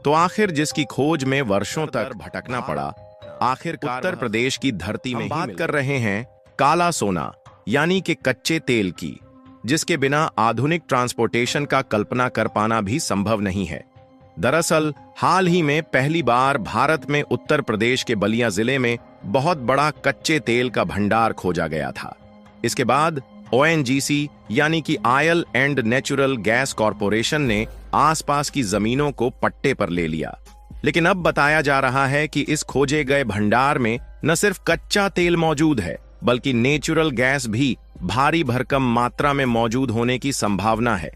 तो आखिर जिसकी खोज में वर्षों तक भटकना पड़ा, आखिरकार उत्तर प्रदेश की धरती में बात कर रहे हैं काला सोना यानी कि कच्चे तेल की, जिसके बिना आधुनिक ट्रांसपोर्टेशन का कल्पना कर पाना भी संभव नहीं है। दरअसल हाल ही में पहली बार भारत में उत्तर प्रदेश के बलिया जिले में बहुत बड़ा कच्चे तेल का भंडार खोजा गया था। इसके बाद ओएनजीसी यानी कि oil and natural gas corporation ने आसपास की जमीनों को पट्टे पर ले लिया। लेकिन अब बताया जा रहा है कि इस खोजे गए भंडार में न सिर्फ कच्चा तेल मौजूद है, बल्कि नेचुरल गैस भी भारी भरकम मात्रा में मौजूद होने की संभावना है,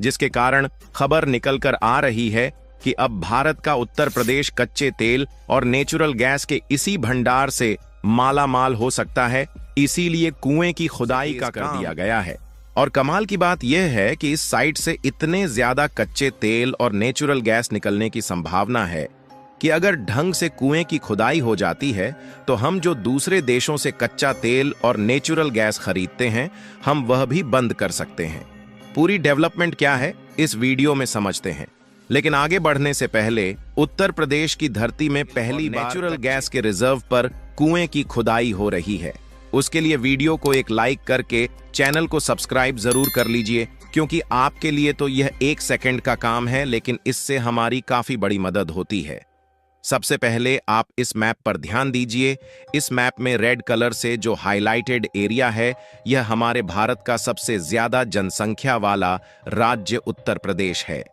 जिसके कारण खबर निकलकर आ रही है कि अब भारत का उत्तर प्रदेश कच्चे तेल और नेचुरल गैस के इसी भंडार से माला माल हो सकता है। इसीलिए कुएं की खुदाई का कर दिया गया है। और कमाल की बात यह है कि इस साइट से इतने ज्यादा कच्चे तेल और नेचुरल गैस निकलने की संभावना है कि अगर ढंग से कुएं की खुदाई हो जाती है तो हम जो दूसरे देशों से कच्चा तेल और नेचुरल गैस खरीदते हैं, हम वह भी बंद कर सकते हैं। पूरी डेवलपमेंट क्या है इस वीडियो में समझते हैं। लेकिन आगे बढ़ने से पहले उत्तर प्रदेश की धरती में पहली नेचुरल गैस के रिजर्व पर कुएं की खुदाई हो रही है। उसके लिए वीडियो को एक लाइक करके चैनल को सब्सक्राइब जरूर कर लीजिए, क्योंकि आपके लिए तो यह 1 सेकंड का काम है, लेकिन इससे हमारी काफी बड़ी मदद होती है। सबसे पहले आप इस मैप पर ध्यान दीजिए। इस मैप में रेड कलर से जो हाईलाइटेड एरिया है, यह हमारे भारत का सबसे ज्यादा जनसंख्या वाला राज्य उत्तर प्रदेश है।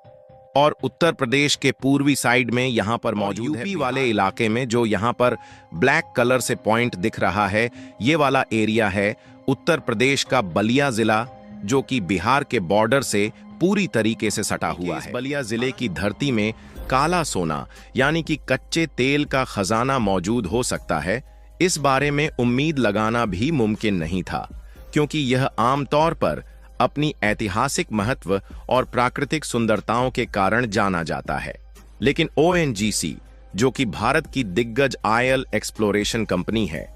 और उत्तर प्रदेश के पूर्वी साइड में यहाँ पर मौजूद यूपी वाले इलाके में जो यहाँ पर ब्लैक कलर से पॉइंट दिख रहा है, ये वाला एरिया है उत्तर प्रदेश का बलिया जिला, जो कि बिहार के बॉर्डर से पूरी तरीके से सटा हुआ है। बलिया जिले की धरती में काला सोना यानी कि कच्चे तेल का खजाना मौजूद हो सकता है, इस बारे में उम्मीद लगाना भी मुमकिन नहीं था, क्योंकि यह आमतौर पर अपनी ऐतिहासिक महत्व और प्राकृतिक सुंदरताओं के कारण जाना जाता है। लेकिन ओएनजीसी, जो कि भारत की दिग्गज ऑयल एक्सप्लोरेशन कंपनी है,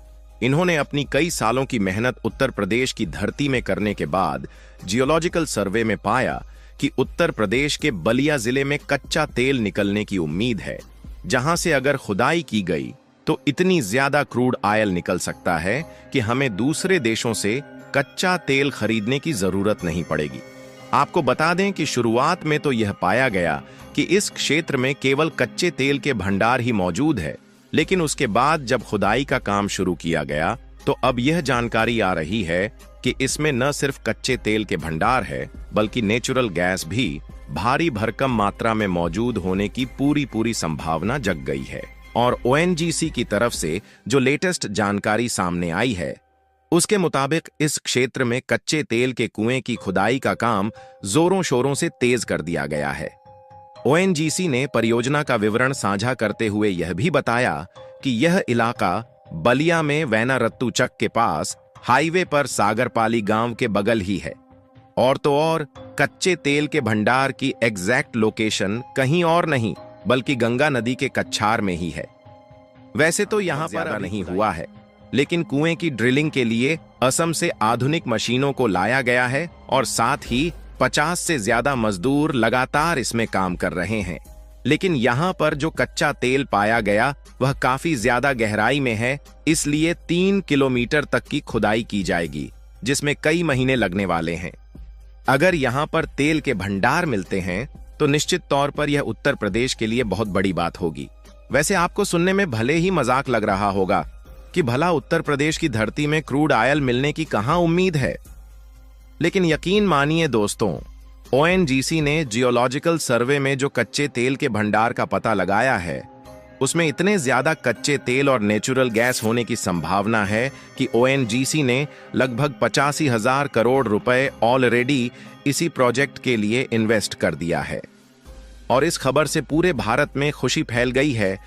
इन्होंने अपनी कई सालों की मेहनत उत्तर प्रदेश की धरती में करने के बाद जियोलॉजिकल सर्वे में पाया कि उत्तर प्रदेश के बलिया जिले में कच्चा तेल निकलने की उम्मीद है, जहां से अगर खुदाई की गई तो इतनी ज्यादा क्रूड ऑयल निकल सकता है कि हमें दूसरे देशों से कच्चा तेल खरीदने की जरूरत नहीं पड़ेगी। आपको बता दें कि शुरुआत में तो यह पाया गया कि इस क्षेत्र में केवल कच्चे तेल के भंडार ही मौजूद है, लेकिन उसके बाद जब खुदाई का काम शुरू किया गया तो अब यह जानकारी आ रही है कि इसमें न सिर्फ कच्चे तेल के भंडार है, बल्कि नेचुरल गैस भी भारी भरकम मात्रा में मौजूद होने की पूरी संभावना जग गई है। और ओएनजीसी की तरफ से जो लेटेस्ट जानकारी सामने आई है, उसके मुताबिक इस क्षेत्र में कच्चे तेल के कुएं की खुदाई का काम जोरों शोरों से तेज कर दिया गया है। ओएनजीसी ने परियोजना का विवरण साझा करते हुए यह भी बताया कि यह इलाका बलिया में वैनारत्तू चक के पास हाईवे पर सागरपाली गांव के बगल ही है। और तो और कच्चे तेल के भंडार की एग्जैक्ट लोकेशन कहीं और नहीं, बल्कि गंगा नदी के कच्छार में ही है। वैसे तो यहां पर नहीं हुआ है, लेकिन कुएं की ड्रिलिंग के लिए असम से आधुनिक मशीनों को लाया गया है और साथ ही 50 से ज्यादा मजदूर लगातार इसमें काम कर रहे हैं। लेकिन यहाँ पर जो कच्चा तेल पाया गया वह काफी ज्यादा गहराई में है, इसलिए 3 किलोमीटर तक की खुदाई की जाएगी, जिसमें कई महीने लगने वाले हैं। अगर यहाँ पर तेल के भंडार मिलते हैं तो निश्चित तौर पर यह उत्तर प्रदेश के लिए बहुत बड़ी बात होगी। वैसे आपको सुनने में भले ही मजाक लग रहा होगा कि भला उत्तर प्रदेश की धरती में क्रूड ऑयल मिलने की कहां उम्मीद है, लेकिन यकीन मानिए दोस्तों, ओएनजीसी ने जियोलॉजिकल सर्वे में जो कच्चे तेल के भंडार का पता लगाया है, उसमें इतने ज्यादा कच्चे तेल और नेचुरल गैस होने की संभावना है कि ओएनजीसी ने लगभग 85,000 करोड़ रुपए ऑलरेडी इसी प्रोजेक्ट के लिए इन्वेस्ट कर दिया है। और इस खबर से पूरे भारत में खुशी फैल गई है।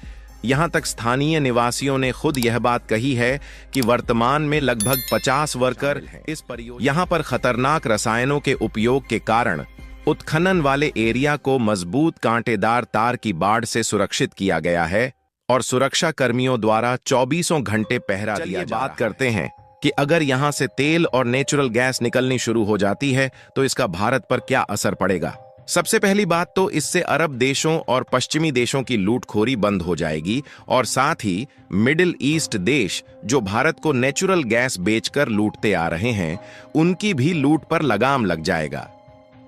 यहां तक स्थानीय निवासियों ने खुद यह बात कही है कि वर्तमान में लगभग 50 वर्कर इस परियोजना यहां पर खतरनाक रसायनों के उपयोग के कारण उत्खनन वाले एरिया को मजबूत कांटेदार तार की बाड़ से सुरक्षित किया गया है और सुरक्षा कर्मियों द्वारा 24 घंटे पहरा दिया जा रहा है। बात करते हैं कि अगर यहां से तेल और नेचुरल गैस निकलनी शुरू हो जाती है तो इसका भारत पर क्या असर पड़ेगा। सबसे पहली बात तो इससे अरब देशों और पश्चिमी देशों की लूटखोरी बंद हो जाएगी और साथ ही मिडिल ईस्ट देश जो भारत को नेचुरल गैस बेचकर लूटते आ रहे हैं, उनकी भी लूट पर लगाम लग जाएगा।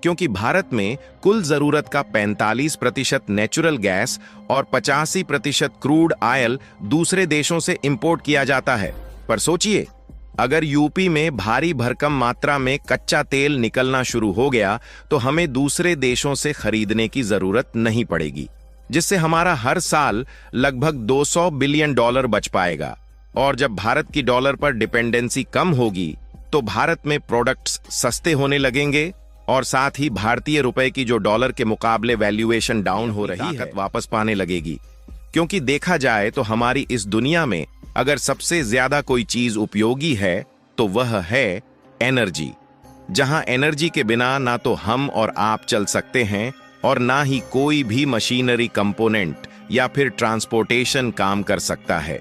क्योंकि भारत में कुल जरूरत का 45% नेचुरल गैस और 85% क्रूड ऑयल दूसरे देशों से इंपोर्ट किया जाता है। पर सोचिए, अगर यूपी में भारी भरकम मात्रा में कच्चा तेल निकलना शुरू हो गया तो हमें दूसरे देशों से खरीदने की जरूरत नहीं पड़ेगी, जिससे हमारा हर साल लगभग $200 बिलियन बच पाएगा। और जब भारत की डॉलर पर डिपेंडेंसी कम होगी तो भारत में प्रोडक्ट्स सस्ते होने लगेंगे और साथ ही भारतीय रुपए की जो डॉलर के मुकाबले वैल्यूएशन डाउन हो रही है वापस पाने लगेगी। क्योंकि देखा जाए तो हमारी इस दुनिया में अगर सबसे ज्यादा कोई चीज उपयोगी है तो वह है एनर्जी। जहां एनर्जी के बिना ना तो हम और आप चल सकते हैं और ना ही कोई भी मशीनरी कंपोनेंट या फिर ट्रांसपोर्टेशन काम कर सकता है।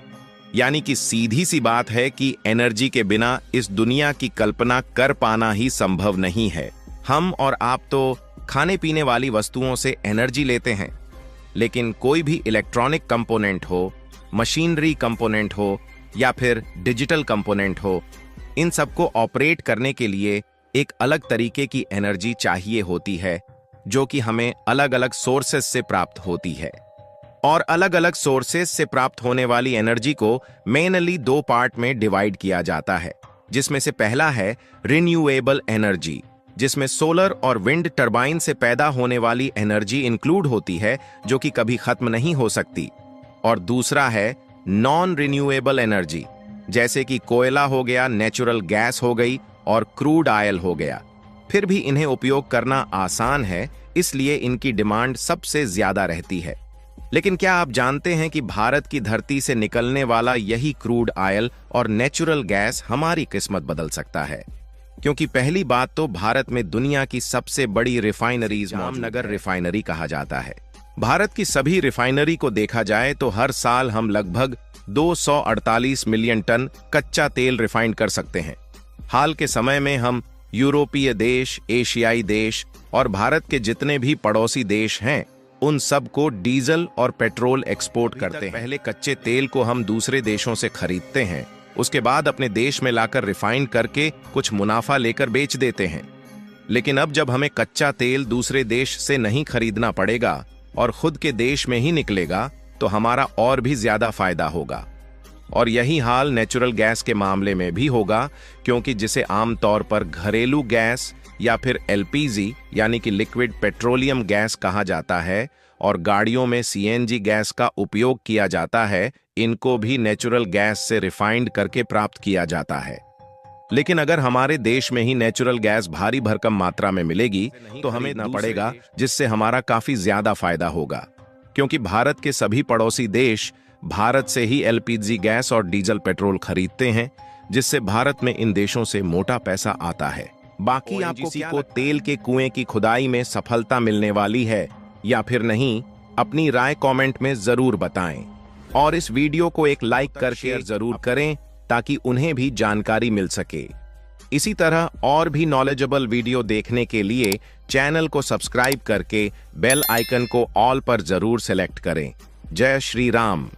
यानी कि सीधी सी बात है कि एनर्जी के बिना इस दुनिया की कल्पना कर पाना ही संभव नहीं है। हम और आप तो खाने पीने वाली वस्तुओं से एनर्जी लेते हैं, लेकिन कोई भी इलेक्ट्रॉनिक कंपोनेंट हो, मशीनरी कंपोनेंट हो या फिर डिजिटल कंपोनेंट हो, इन सबको ऑपरेट करने के लिए एक अलग तरीके की एनर्जी चाहिए होती है, जो कि हमें अलग अलग सोर्सेस से प्राप्त होती है। और अलग अलग सोर्सेस से प्राप्त होने वाली एनर्जी को मेनली 2 पार्ट में डिवाइड किया जाता है, जिसमें से पहला है रिन्यूएबल एनर्जी, जिसमें सोलर और विंड टरबाइन से पैदा होने वाली एनर्जी इंक्लूड होती है, जो कि कभी खत्म नहीं हो सकती। और दूसरा है नॉन रिन्यूएबल एनर्जी, जैसे कि कोयला हो गया, नेचुरल गैस हो गई और क्रूड ऑयल हो गया। फिर भी इन्हें उपयोग करना आसान है, इसलिए इनकी डिमांड सबसे ज्यादा रहती है। लेकिन क्या आप जानते हैं कि भारत की धरती से निकलने वाला यही क्रूड ऑयल और नेचुरल गैस हमारी किस्मत बदल सकता है? क्योंकि पहली बात तो भारत में दुनिया की सबसे बड़ी रिफाइनरीज जामनगर रिफाइनरी कहा जाता है। भारत की सभी रिफाइनरी को देखा जाए तो हर साल हम लगभग 248 मिलियन टन कच्चा तेल रिफाइन कर सकते हैं। हाल के समय में हम यूरोपीय देश, एशियाई देश और भारत के जितने भी पड़ोसी देश हैं, उन सब को डीजल और पेट्रोल एक्सपोर्ट करते हैं। पहले कच्चे तेल को हम दूसरे देशों से खरीदते हैं, उसके बाद अपने देश में लाकर रिफाइन करके कुछ मुनाफा लेकर बेच देते हैं। लेकिन अब जब हमें कच्चा तेल दूसरे देश से नहीं खरीदना पड़ेगा और खुद के देश में ही निकलेगा, तो हमारा और भी ज्यादा फायदा होगा। और यही हाल नेचुरल गैस के मामले में भी होगा, क्योंकि जिसे आमतौर पर घरेलू गैस या फिर एलपीजी यानी कि लिक्विड पेट्रोलियम गैस कहा जाता है और गाड़ियों में सीएनजी गैस का उपयोग किया जाता है, इनको भी नेचुरल गैस से रिफाइंड करके प्राप्त किया जाता है। लेकिन अगर हमारे देश में ही नेचुरल गैस भारी भरकम मात्रा में मिलेगी तो हमें ना पड़ेगा, जिससे हमारा काफी ज्यादा फायदा होगा। क्योंकि भारत के सभी पड़ोसी देश भारत से ही एलपीजी गैस और डीजल पेट्रोल खरीदते हैं, जिससे भारत में इन देशों से मोटा पैसा आता है। बाकी आपको किसी को तेल के कुएं की खुदाई में सफलता मिलने वाली है या फिर नहीं, अपनी राय कमेंट में जरूर बताएं और इस वीडियो को एक लाइक कर शेयर जरूर करें ताकि उन्हें भी जानकारी मिल सके। इसी तरह और भी नॉलेजेबल वीडियो देखने के लिए चैनल को सब्सक्राइब करके बेल आइकन को ऑल पर जरूर सेलेक्ट करें। जय श्री राम।